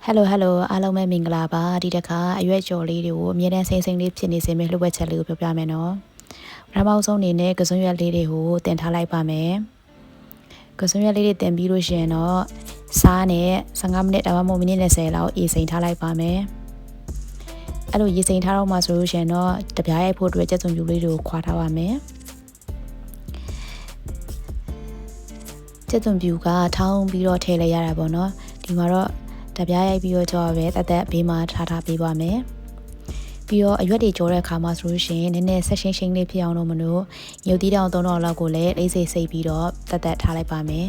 Hello အားလုံးပဲမင်္ဂလာပါဒီတစ်ခါအရွက်ကျော်လေးတွေကိုအမြဲတမ်းစိမ့်လေးဖြစ်နေစေမယ့်လှုပ်ဝက်ချက်လေးကိုပြောပြမယ်နော်ပထမဆုံးအနေနဲ့ကစွန်းရွက်လေးတွေကိုတင်ထားလိုက်ပါမယ်ကစွန်းရွက်လေးတွေတင်ပြီးလို့ရှိရင်တော့စားနဲ့15မိနစ်ဒါမှမဟုတ်မိနစ်20လောက်အေးစိမ်ထားလိုက်ပါမယ်အဲ့လိုရေစိမ်ထားတော့မှဆိုလို့ရှိရင်တော့တပြားရိုက်ဖို့အတွက်ကြက်သွန်ပြူလေးတွေကိုခွာထားပါမယ်ကြက်သွန်ပြူကထောင်းပြီးတော့ထည့်လိုက်ရတာပေါ့နော်ဒီမှာတော့တပြားရိုက်ပြီးတော့ကြောက်ပဲတက်ဘေးမှာထားပေးပါမယ်ပြီးတော့အရွက်တွေကြောတဲ့အခါမှာဆိုလို့ရှိရင်နည်းနည်းဆက်ရှင်းလေးဖြစ်အောင်လို့မလို့ညိုသီးတောင်3တော့လောက်ကိုလည်းလေးစိတ်ပြီးတော့တက်ထားလိုက်ပါမယ်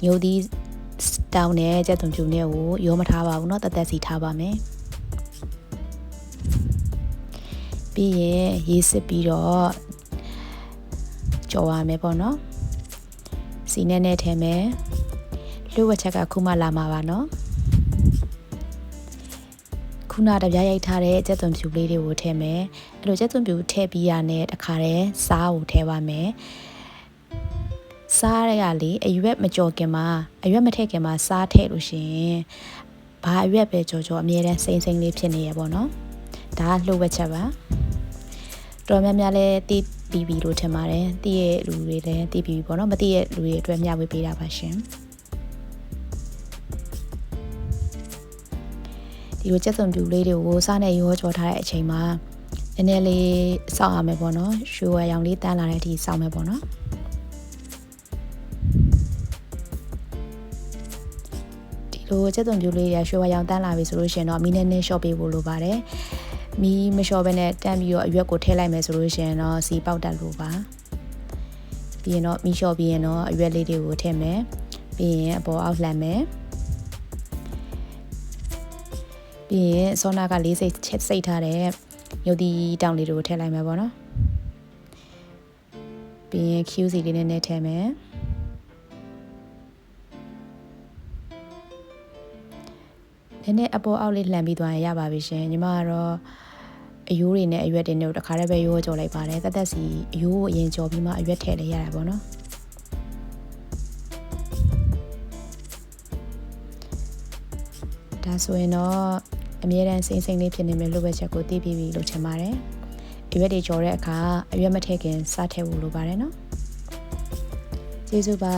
ညိုသီးတောင်နဲ့ကြက်သွန်ပြူနဲ့ကိုရောမထားပါဘူးเนาะတက်စီထားပါမယ်ပြီးရင်ရေးစစ်ပြီးတော့ကြော်ရမယ်ပေါ့နော်စီနဲ့ထဲမယ်လှုပ်ဝက်ချက်ကခုမှလာမှာပါเนาะခုနတပြားရိုက်ထားတဲ့ကြက်သွန်ဖြူလေးတွေကိုထည့်မယ်အဲ့လိုကြက်သွန်ဖြူထည့်ပြီးရတဲ့တခါတည်းစားကိုထည့်ပါမယ်စားရလေအရွက်မကြော်ခင်မှာအရွက်မထည့်ခင်မှာစားထည့်လို့ရှိရင်ဘာအရွက်ပဲကြော်အမြဲတမ်းစိမ့်လေးဖြစ်နေရပေါ့နော်ဒါလှုပ်ဝက်ချက်ပါတော်များများလည်းတီးပြီးလို့ထင်ပါတယ်တီးရဲ့လူတွေလည်းတီးပြီးပေါ့နော်မတီးရဲ့လူတွေအတွက်မျှဝေပေးတာပါရှင်ဒီလိုကြက်သွန်ပြူလေးတွေကိုစားနဲ့ရောကြော်ထားတဲ့အချိန်မှာနည်းနည်းလေးစောင့်ရမယ်ပေါ့နော်ရွှေဝါရောင်လေးတန်းလာတဲ့အထိစောင့်မယ်ပေါ့နော်ဒီလိုကြက်သွန်ပြူလေးတွေရွှေဝါရောင်တန်းလာပြီဆိုလို့ရှိရင်တော့မီးနဲ့ရှော့ပေးဖို့လိုပါတယ်မီးမလျှော့ဘဲနဲ့တန်းပြီးတော့အရွက်ကိုထည့်လိုက်မယ်ဆိုလို့ရှိရင်တော့စီပေါက်တက်လို့ပါပြီးရင်တော့မီးလျှော့ပြီးရင်တော့အရွက်လေးတွေကိုထည့်မယ်ပြီးရင်အပေါ်အောက်လှန်မယ်ပြီးရင်စောနာက40စိတ်ထားတဲ့မြုပ်သီးတောင်လေးတွေကိုထည့်လိုက်မယ်ပေါ့နော်ပြီးရင် QC လေးနဲ့ထည့်မယ်နည်းနည်းအပေါ်အောက်လေးလှန်ပြီးသွားရင်ရပါပြီရှင်ညီမကတော့အယိုးတွေနဲ့အရွက်တွေနဲ့တခါတည်းပဲရိုးကြော်လိုက်ပါတယ်တက်စီအယိုးကိုအရင်ကြော်ပြီးမှအရွက်ထည့်လိုက်ရတာပေါ့နော်ဒါဆိုရင်တော့အမြဲတမ်းစိမ့်လေးဖြစ်နေမယ်လှုပ်ဝက်ချက်ကိုသိပြီးပြီလို့ထင်ပါတယ်အရွက်တွေကြော်တဲ့အခါအရွက်မထည့်ခင်စားထည့်ဖို့လိုပါတယ်နော်ကျေးဇူးပါ